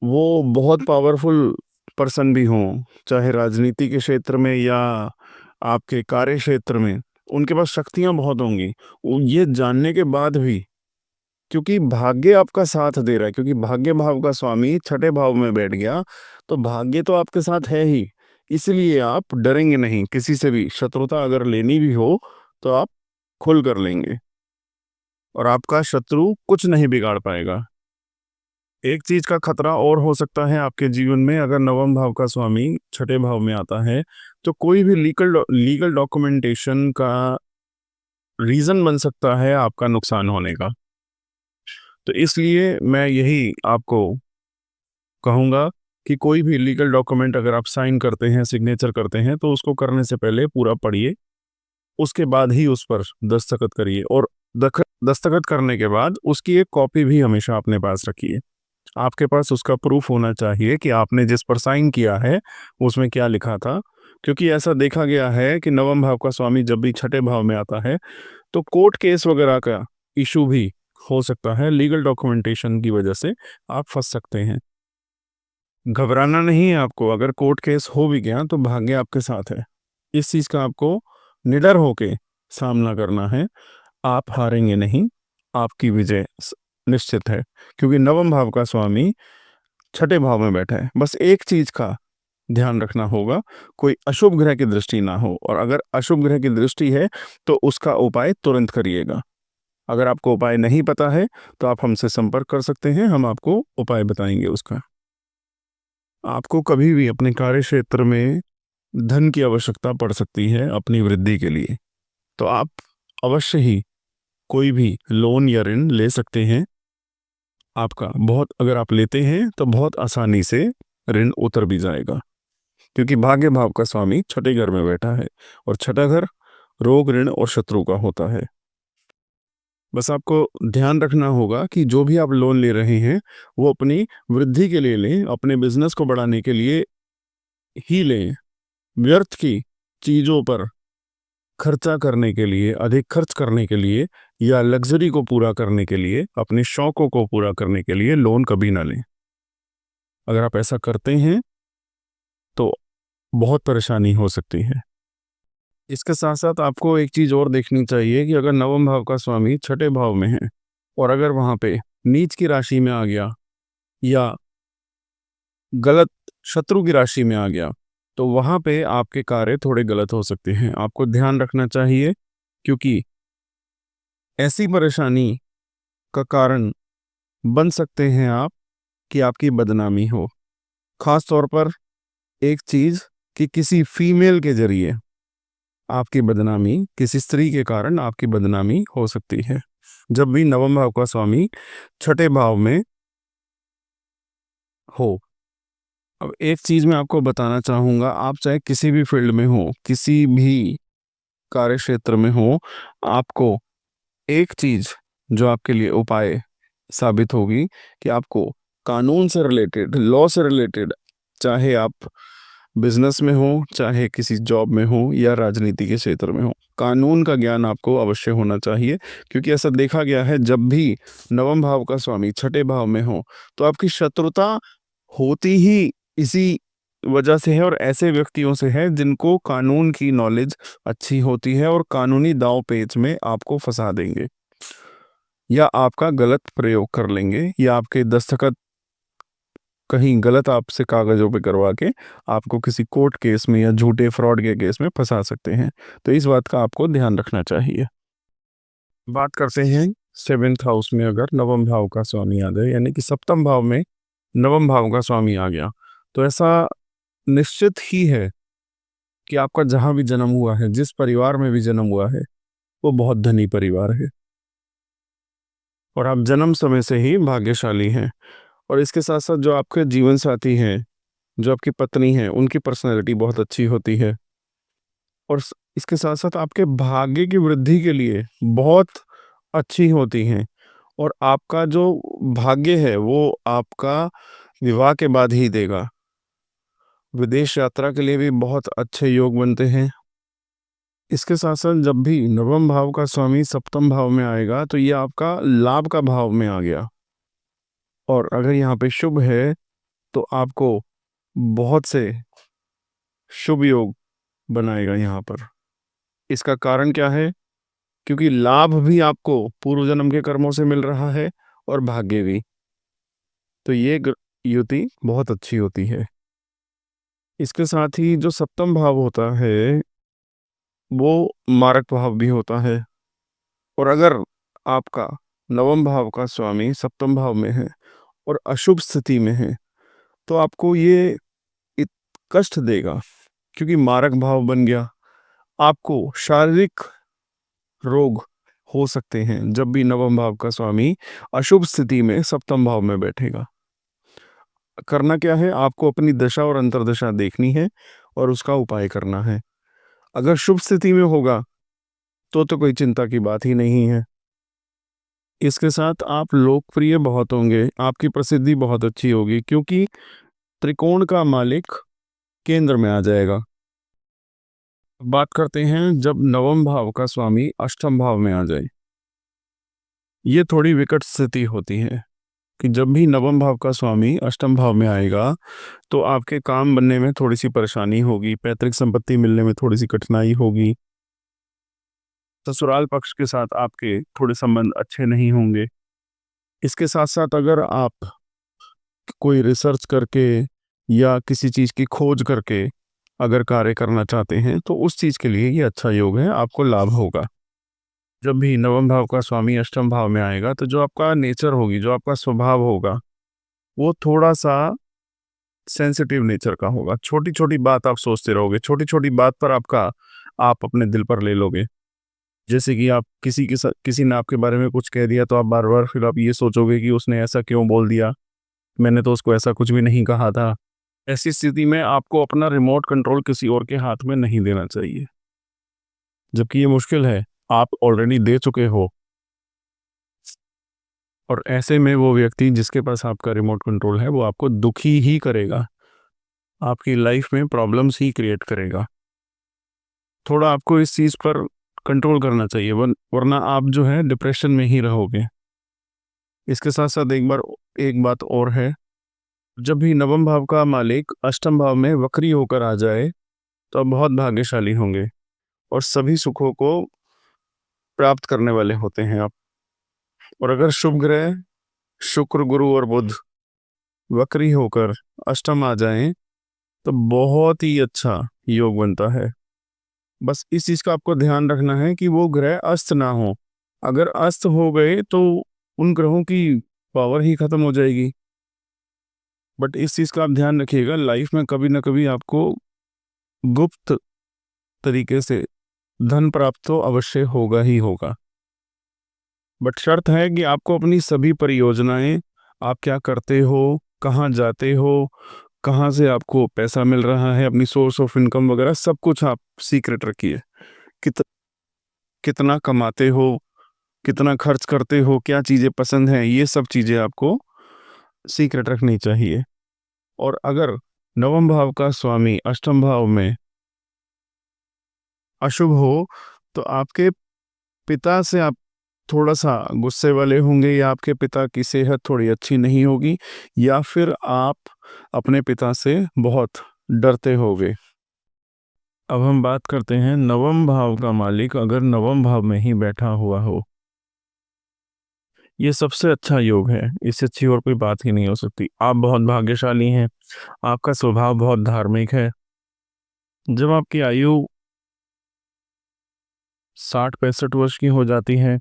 वो बहुत पावरफुल पर्सन भी हों, चाहे राजनीति के क्षेत्र में या आपके कार्य क्षेत्र में, उनके पास शक्तियां बहुत होंगी। ये जानने के बाद भी, क्योंकि भाग्य आपका साथ दे रहा है, क्योंकि भाग्य भाव का स्वामी छठे भाव में बैठ गया, तो भाग्य तो आपके साथ है ही। इसलिए आप डरेंगे नहीं किसी से भी। शत्रुता अगर लेनी भी हो तो आप खुल कर लेंगे और आपका शत्रु कुछ नहीं बिगाड़ पाएगा। एक चीज का खतरा और हो सकता है आपके जीवन में, अगर नवम भाव का स्वामी छठे भाव में आता है तो कोई भी लीगल डॉक्यूमेंटेशन का रीजन बन सकता है आपका नुकसान होने का। तो इसलिए मैं यही आपको कहूंगा कि कोई भी लीगल डॉक्यूमेंट अगर आप साइन करते हैं, सिग्नेचर करते हैं, तो उसको करने से पहले पूरा पढ़िए, उसके बाद ही उस पर दस्तखत करिए। और दस्तखत करने के बाद उसकी एक कॉपी भी हमेशा अपने पास रखिए। आपके पास उसका प्रूफ होना चाहिए कि आपने जिस पर साइन किया है उसमें क्या लिखा था। क्योंकि ऐसा देखा गया है कि नवम भाव का स्वामी जब भी छठे भाव में आता है तो कोर्ट केस वगैरह का इशू भी हो सकता है। लीगल डॉक्यूमेंटेशन की वजह से आप फंस सकते हैं। घबराना नहीं है आपको। अगर कोर्ट केस हो भी गया तो भाग्य आपके साथ है। इस चीज का आपको निडर होके सामना करना है। आप हारेंगे नहीं, आपकी विजय निश्चित है, क्योंकि नवम भाव का स्वामी छठे भाव में बैठा है। बस एक चीज का ध्यान रखना होगा, कोई अशुभ ग्रह की दृष्टि ना हो, और अगर अशुभ ग्रह की दृष्टि है तो उसका उपाय तुरंत करिएगा। अगर आपको उपाय नहीं पता है तो आप हमसे संपर्क कर सकते हैं, हम आपको उपाय बताएंगे उसका। आपको कभी भी अपने कार्य क्षेत्र में धन की आवश्यकता पड़ सकती है अपनी वृद्धि के लिए, तो आप अवश्य ही कोई भी लोन या ऋण ले सकते हैं। आपका बहुत, अगर आप लेते हैं तो बहुत आसानी से ऋण उतर भी जाएगा, क्योंकि भाग्य भाव का स्वामी छठे घर में बैठा है और छठा घर रोग, ऋण और शत्रु का होता है। बस आपको ध्यान रखना होगा कि जो भी आप लोन ले रहे हैं वो अपनी वृद्धि के लिए लें, अपने बिजनेस को बढ़ाने के लिए ही लें। व्यर्थ की चीजों पर खर्चा करने के लिए, अधिक खर्च करने के लिए या लग्जरी को पूरा करने के लिए, अपने शौकों को पूरा करने के लिए लोन कभी ना लें। अगर आप ऐसा करते हैं तो बहुत परेशानी हो सकती है। इसके साथ साथ आपको एक चीज और देखनी चाहिए कि अगर नवम भाव का स्वामी छठे भाव में है और अगर वहां पे नीच की राशि में आ गया या गलत शत्रु की राशि में आ गया, तो वहां पे आपके कार्य थोड़े गलत हो सकते हैं। आपको ध्यान रखना चाहिए, क्योंकि ऐसी परेशानी का कारण बन सकते हैं आप कि आपकी बदनामी हो। खास तौर पर एक चीज कि किसी फीमेल के जरिए आपकी बदनामी, किसी स्त्री के कारण आपकी बदनामी हो सकती है जब भी नवम भाव का स्वामी छठे भाव में हो। अब एक चीज मैं आपको बताना चाहूंगा, आप चाहे किसी भी फील्ड में हो, किसी भी कार्य क्षेत्र में हो, आपको एक चीज जो आपके लिए उपाय साबित होगी कि आपको कानून से रिलेटेड, लॉ से रिलेटेड, चाहे आप बिजनेस में हो, चाहे किसी जॉब में हो या राजनीति के क्षेत्र में हो, कानून का ज्ञान आपको अवश्य होना चाहिए। क्योंकि ऐसा देखा गया है जब भी नवम भाव का स्वामी छठे भाव में हो तो आपकी शत्रुता होती ही इसी वजह से है, और ऐसे व्यक्तियों से है जिनको कानून की नॉलेज अच्छी होती है और कानूनी दांव पेच में आपको फंसा देंगे, या आपका गलत प्रयोग कर लेंगे, या आपके दस्तखत कहीं गलत आपसे कागजों पे करवा के आपको किसी कोर्ट केस में या झूठे फ्रॉड के केस में फंसा सकते हैं। तो इस बात का आपको ध्यान रखना चाहिए। बात करते हैं सेवेंथ हाउस में अगर नवम भाव का स्वामी आ जाए, यानी कि सप्तम भाव में नवम भाव का स्वामी आ गया, तो ऐसा निश्चित ही है कि आपका जहां भी जन्म हुआ है, जिस परिवार में भी जन्म हुआ है, वो बहुत धनी परिवार है और आप जन्म समय से ही भाग्यशाली हैं। और इसके साथ साथ जो आपके जीवन साथी हैं, जो आपकी पत्नी है, उनकी पर्सनैलिटी बहुत अच्छी होती है और इसके साथ साथ आपके भाग्य की वृद्धि के लिए बहुत अच्छी होती हैं। और आपका जो भाग्य है वो आपका विवाह के बाद ही देगा। विदेश यात्रा के लिए भी बहुत अच्छे योग बनते हैं। इसके साथ साथ जब भी नवम भाव का स्वामी सप्तम भाव में आएगा तो ये आपका लाभ का भाव में आ गया, और अगर यहाँ पे शुभ है तो आपको बहुत से शुभ योग बनाएगा यहाँ पर। इसका कारण क्या है? क्योंकि लाभ भी आपको पूर्व जन्म के कर्मों से मिल रहा है और भाग्य भी। तो ये युति बहुत अच्छी होती है। इसके साथ ही जो सप्तम भाव होता है वो मारक भाव भी होता है, और अगर आपका नवम भाव का स्वामी सप्तम भाव में है और अशुभ स्थिति में है तो आपको ये कष्ट देगा, क्योंकि मारक भाव बन गया। आपको शारीरिक रोग हो सकते हैं जब भी नवम भाव का स्वामी अशुभ स्थिति में सप्तम भाव में बैठेगा। करना क्या है? आपको अपनी दशा और अंतर्दशा देखनी है और उसका उपाय करना है। अगर शुभ स्थिति में होगा तो कोई चिंता की बात ही नहीं है। इसके साथ आप लोकप्रिय बहुत होंगे, आपकी प्रसिद्धि बहुत अच्छी होगी, क्योंकि त्रिकोण का मालिक केंद्र में आ जाएगा। बात करते हैं जब नवम भाव का स्वामी अष्टम भाव में आ जाए। ये थोड़ी विकट स्थिति होती है कि जब भी नवम भाव का स्वामी अष्टम भाव में आएगा तो आपके काम बनने में थोड़ी सी परेशानी होगी, पैतृक संपत्ति मिलने में थोड़ी सी कठिनाई होगी, ससुराल पक्ष के साथ आपके थोड़े संबंध अच्छे नहीं होंगे। इसके साथ साथ अगर आप कोई रिसर्च करके या किसी चीज़ की खोज करके अगर कार्य करना चाहते हैं तो उस चीज़ के लिए ये अच्छा योग है, आपको लाभ होगा। जब भी नवम भाव का स्वामी अष्टम भाव में आएगा तो जो आपका नेचर होगी, जो आपका स्वभाव होगा, वो थोड़ा सा सेंसिटिव नेचर का होगा। छोटी छोटी बात आप सोचते रहोगे, छोटी छोटी बात पर आप अपने दिल पर ले लोगे। जैसे कि आप किसी ने आपके बारे में कुछ कह दिया तो आप बार बार फिर आप ये सोचोगे कि उसने ऐसा क्यों बोल दिया, मैंने तो उसको ऐसा कुछ भी नहीं कहा था। ऐसी स्थिति में आपको अपना रिमोट कंट्रोल किसी और के हाथ में नहीं देना चाहिए, जबकि ये मुश्किल है, आप ऑलरेडी दे चुके हो। और ऐसे में वो व्यक्ति जिसके पास आपका रिमोट कंट्रोल है वो आपको दुखी ही करेगा, आपकी लाइफ में प्रॉब्लम्स ही क्रिएट करेगा। थोड़ा आपको इस चीज़ पर कंट्रोल करना चाहिए, वरना आप जो है डिप्रेशन में ही रहोगे। इसके साथ साथ एक बात और है, जब भी नवम भाव का मालिक अष्टम भाव में वक्री होकर आ जाए तो आप बहुत भाग्यशाली होंगे और सभी सुखों को प्राप्त करने वाले होते हैं आप। और अगर शुभ ग्रह शुक्र, गुरु और बुध वक्री होकर अष्टम आ जाएं तो बहुत ही अच्छा योग बनता है। बस इस चीज़ का आपको ध्यान रखना है कि वो ग्रह अस्त ना हो। अगर अस्त हो गए तो उन ग्रहों की पावर ही खत्म हो जाएगी। बट इस चीज़ का आप ध्यान रखिएगा, लाइफ में कभी ना कभी आपको गुप्त तरीके से धन प्राप्त तो अवश्य होगा ही होगा। बट शर्त है कि आपको अपनी सभी परियोजनाएं, आप क्या करते हो, कहाँ जाते हो, कहाँ से आपको पैसा मिल रहा है, अपनी सोर्स ऑफ इनकम वगैरह सब कुछ आप सीक्रेट रखिए। कित कितना कमाते हो, कितना खर्च करते हो, क्या चीज़ें पसंद हैं, ये सब चीज़ें आपको सीक्रेट रखनी चाहिए। और अगर नवम भाव का स्वामी अष्टम भाव में अशुभ हो तो आपके पिता से आप थोड़ा सा गुस्से वाले होंगे, या आपके पिता की सेहत थोड़ी अच्छी नहीं होगी, या फिर आप अपने पिता से बहुत डरते होगे। अब हम बात करते हैं नवम भाव का मालिक अगर नवम भाव में ही बैठा हुआ हो। ये सबसे अच्छा योग है, इससे अच्छी और कोई बात ही नहीं हो सकती। आप बहुत भाग्यशाली हैं, आपका स्वभाव बहुत धार्मिक है। जब आपकी आयु 60-65 वर्ष की हो जाती है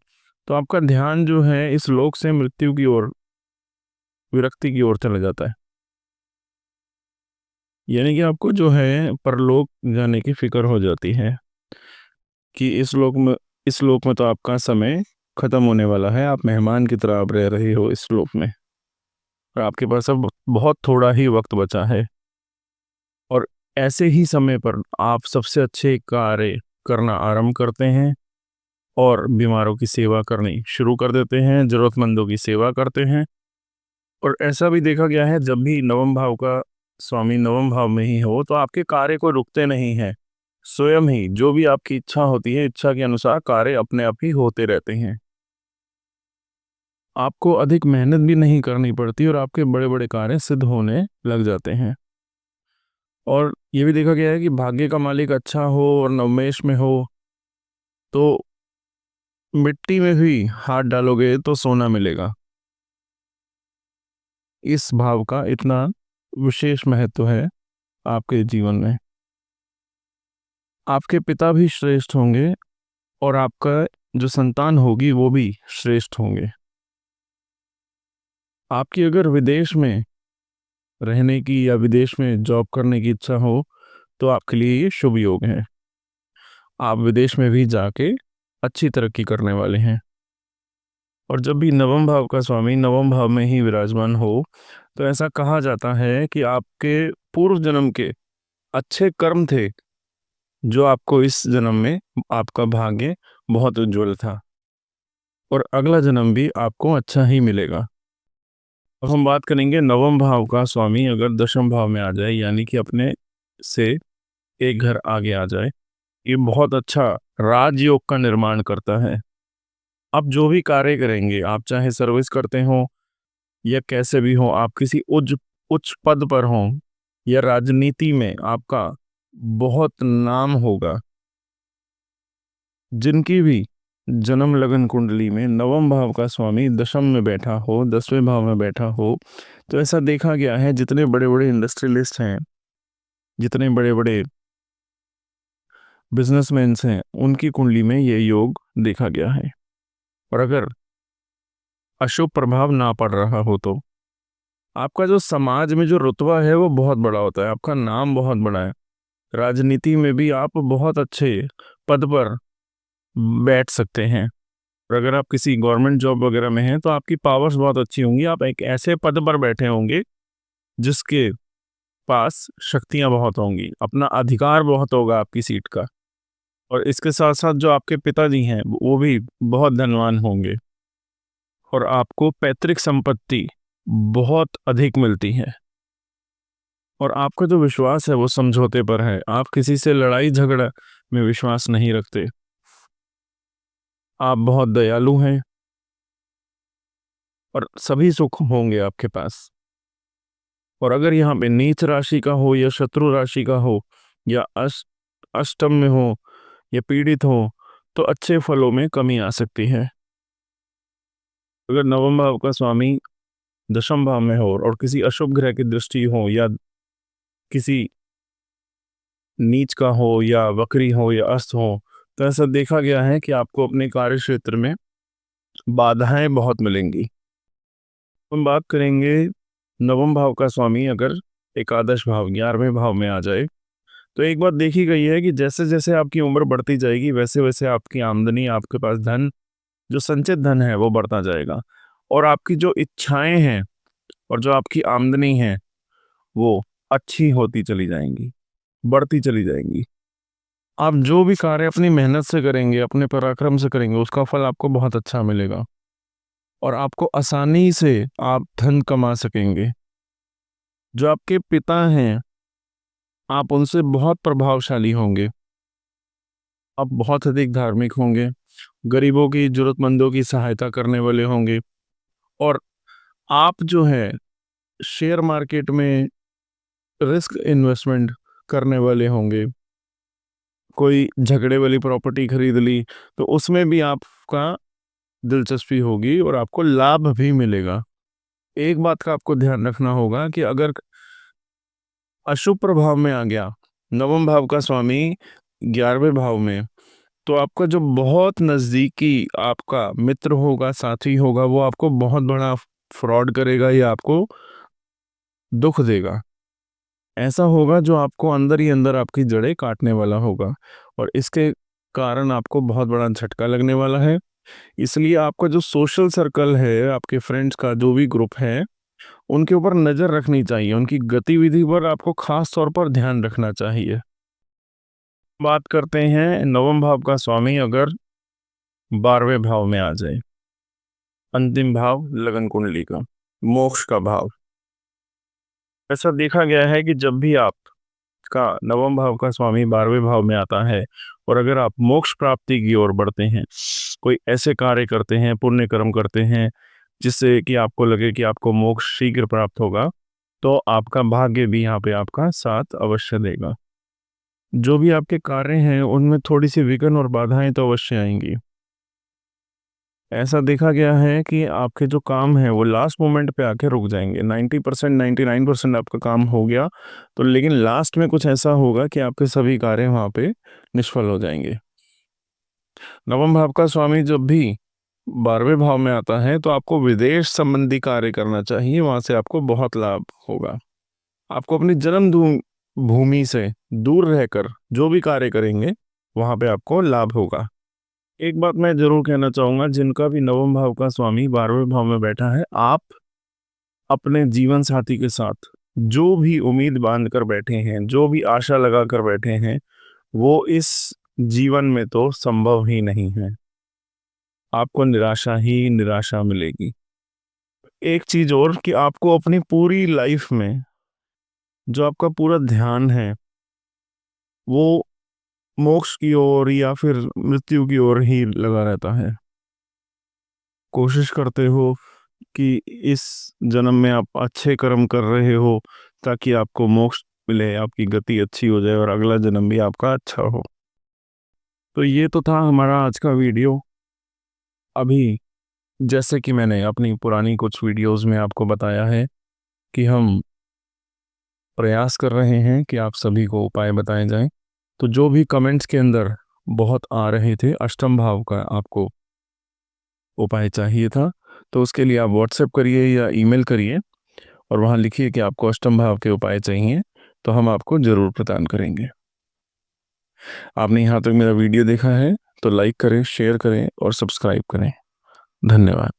तो आपका ध्यान जो है इस लोक से मृत्यु की ओर, विरक्ति की ओर चला जाता है। यानी कि आपको जो है परलोक जाने की फिक्र हो जाती है कि इस लोक में तो आपका समय खत्म होने वाला है, आप मेहमान की तरह आप रह रहे हो इस लोक में, और आपके पास अब बहुत थोड़ा ही वक्त बचा है। और ऐसे ही समय पर आप सबसे अच्छे कार्य करना आरंभ करते हैं और बीमारों की सेवा करनी शुरू कर देते हैं, ज़रूरतमंदों की सेवा करते हैं। और ऐसा भी देखा गया है, जब भी नवम भाव का स्वामी नवम भाव में ही हो तो आपके कार्य को रुकते नहीं हैं। स्वयं ही जो भी आपकी इच्छा होती है, इच्छा के अनुसार कार्य अपने आप ही होते रहते हैं। आपको अधिक मेहनत भी नहीं करनी पड़ती और आपके बड़े-बड़े कार्य सिद्ध होने लग जाते हैं। और ये भी देखा गया है कि भाग्य का मालिक अच्छा हो और नवमेष में हो तो मिट्टी में भी हाथ डालोगे तो सोना मिलेगा। इस भाव का इतना विशेष महत्व है आपके जीवन में। आपके पिता भी श्रेष्ठ होंगे और आपका जो संतान होगी वो भी श्रेष्ठ होंगे। आपकी अगर विदेश में रहने की या विदेश में जॉब करने की इच्छा हो तो आपके लिए ये शुभ योग है। आप विदेश में भी जाके अच्छी तरक्की करने वाले हैं। और जब भी नवम भाव का स्वामी नवम भाव में ही विराजमान हो तो ऐसा कहा जाता है कि आपके पूर्व जन्म के अच्छे कर्म थे जो आपको इस जन्म में आपका भाग्य बहुत उज्जवल था और अगला जन्म भी आपको अच्छा ही मिलेगा। अब हम बात करेंगे नवम भाव का स्वामी अगर दशम भाव में आ जाए, यानी कि अपने से एक घर आगे आ जाए, ये बहुत अच्छा राजयोग का निर्माण करता है। आप जो भी कार्य करेंगे, आप चाहे सर्विस करते हो या कैसे भी हो, आप किसी उच्च उच्च पद पर हो या राजनीति में आपका बहुत नाम होगा। जिनकी भी जन्म लगन कुंडली में नवम भाव का स्वामी दशम में बैठा हो, 10वें भाव में बैठा हो, तो ऐसा देखा गया है जितने बड़े बड़े इंडस्ट्रियलिस्ट हैं, जितने बड़े बड़े बिजनेसमैन्स हैं, उनकी कुंडली में ये योग देखा गया है। और अगर अशुभ प्रभाव ना पड़ रहा हो तो आपका जो समाज में जो रुतबा है वो बहुत बड़ा होता है, आपका नाम बहुत बड़ा है। राजनीति में भी आप बहुत अच्छे पद पर बैठ सकते हैं। और अगर आप किसी गवर्नमेंट जॉब वगैरह में हैं तो आपकी पावर्स बहुत अच्छी होंगी, आप एक ऐसे पद पर बैठे होंगे जिसके पास शक्तियां बहुत होंगी, अपना अधिकार बहुत होगा आपकी सीट का। और इसके साथ साथ जो आपके पिताजी हैं वो भी बहुत धनवान होंगे और आपको पैतृक संपत्ति बहुत अधिक मिलती है। और आपका जो विश्वास है वो समझौते पर है, आप किसी से लड़ाई झगड़ा में विश्वास नहीं रखते। आप बहुत दयालु हैं और सभी सुख होंगे आपके पास। और अगर यहाँ पे नीच राशि का हो या शत्रु राशि का हो या अष्टम में हो या पीड़ित हो तो अच्छे फलों में कमी आ सकती है। अगर नवम भाव का स्वामी दशम भाव में हो और किसी अशुभ ग्रह की दृष्टि हो या किसी नीच का हो या वक्री हो या अस्त हो तो ऐसा देखा गया है कि आपको अपने कार्य क्षेत्र में बाधाएं बहुत मिलेंगी। हम बात करेंगे नवम भाव का स्वामी अगर एकादश भाव 11वें भाव में आ जाए तो एक बात देखी गई है कि जैसे जैसे आपकी उम्र बढ़ती जाएगी वैसे वैसे आपकी आमदनी, आपके पास धन, जो संचित धन है वो बढ़ता जाएगा और आपकी जो इच्छाएं हैं और जो आपकी आमदनी है वो अच्छी होती चली जाएंगी, बढ़ती चली जाएंगी। आप जो भी कार्य अपनी मेहनत से करेंगे, अपने पराक्रम से करेंगे, उसका फल आपको बहुत अच्छा मिलेगा और आपको आसानी से आप धन कमा सकेंगे। जो आपके पिता हैं, आप उनसे बहुत प्रभावशाली होंगे, आप बहुत अधिक धार्मिक होंगे, गरीबों की, जरूरतमंदों की सहायता करने वाले होंगे और आप जो है शेयर मार्केट में रिस्क इन्वेस्टमेंट करने वाले होंगे। कोई झगड़े वाली प्रॉपर्टी खरीद ली तो उसमें भी आपका दिलचस्पी होगी और आपको लाभ भी मिलेगा। एक बात का आपको ध्यान रखना होगा कि अगर अशुभ प्रभाव में आ गया नवम भाव का स्वामी 11वें भाव में तो आपका जो बहुत नज़दीकी आपका मित्र होगा, साथी होगा, वो आपको बहुत बड़ा फ्रॉड करेगा या आपको दुख देगा। ऐसा होगा जो आपको अंदर ही अंदर आपकी जड़ें काटने वाला होगा और इसके कारण आपको बहुत बड़ा झटका लगने वाला है। इसलिए आपका जो सोशल सर्कल है, आपके फ्रेंड्स का जो भी ग्रुप है, उनके ऊपर नज़र रखनी चाहिए, उनकी गतिविधि पर आपको खास तौर पर ध्यान रखना चाहिए। बात करते हैं नवम भाव का स्वामी अगर 12वें भाव में आ जाए, अंतिम भाव लगन कुंडली का, मोक्ष का भाव। ऐसा देखा गया है कि जब भी आपका नवम भाव का स्वामी 12वें भाव में आता है और अगर आप मोक्ष प्राप्ति की ओर बढ़ते हैं, कोई ऐसे कार्य करते हैं, पुण्य कर्म करते हैं जिससे कि आपको लगे कि आपको मोक्ष शीघ्र प्राप्त होगा, तो आपका भाग्य भी यहाँ पे आपका साथ अवश्य देगा। जो भी आपके कार्य हैं उनमें थोड़ी सी विघ्न और बाधाएं तो अवश्य आएंगी। ऐसा देखा गया है कि आपके जो काम है वो लास्ट मोमेंट पे आके रुक जाएंगे। 90% 99% आपका काम हो गया तो लेकिन लास्ट में कुछ ऐसा होगा कि आपके सभी कार्य वहाँ पे निष्फल हो जाएंगे। नवम भाव का स्वामी जब भी 12वें भाव में आता है तो आपको विदेश संबंधी कार्य करना चाहिए, वहां से आपको बहुत लाभ होगा। आपको अपनी जन्म भूमि से दूर रहकर जो भी कार्य करेंगे वहां पे आपको लाभ होगा। एक बात मैं जरूर कहना चाहूंगा, जिनका भी नवम भाव का स्वामी 12वें भाव में बैठा है, आप अपने जीवन साथी के साथ जो भी उम्मीद बांध कर बैठे हैं, जो भी आशा लगा कर बैठे हैं, वो इस जीवन में तो संभव ही नहीं है। आपको निराशा ही निराशा मिलेगी। एक चीज और कि आपको अपनी पूरी लाइफ में जो आपका पूरा ध्यान है वो मोक्ष की ओर या फिर मृत्यु की ओर ही लगा रहता है। कोशिश करते हो कि इस जन्म में आप अच्छे कर्म कर रहे हो ताकि आपको मोक्ष मिले, आपकी गति अच्छी हो जाए और अगला जन्म भी आपका अच्छा हो। तो ये तो था हमारा आज का वीडियो। अभी जैसे कि मैंने अपनी पुरानी कुछ वीडियोस में आपको बताया है कि हम प्रयास कर रहे हैं कि आप सभी को उपाय बताए जाएं। तो जो भी कमेंट्स के अंदर बहुत आ रहे थे अष्टम भाव का आपको उपाय चाहिए था, तो उसके लिए आप व्हाट्सएप करिए या ईमेल करिए और वहाँ लिखिए कि आपको अष्टम भाव के उपाय चाहिए, तो हम आपको ज़रूर प्रदान करेंगे। आपने यहाँ तक मेरा वीडियो देखा है तो लाइक करें, शेयर करें और सब्सक्राइब करें। धन्यवाद।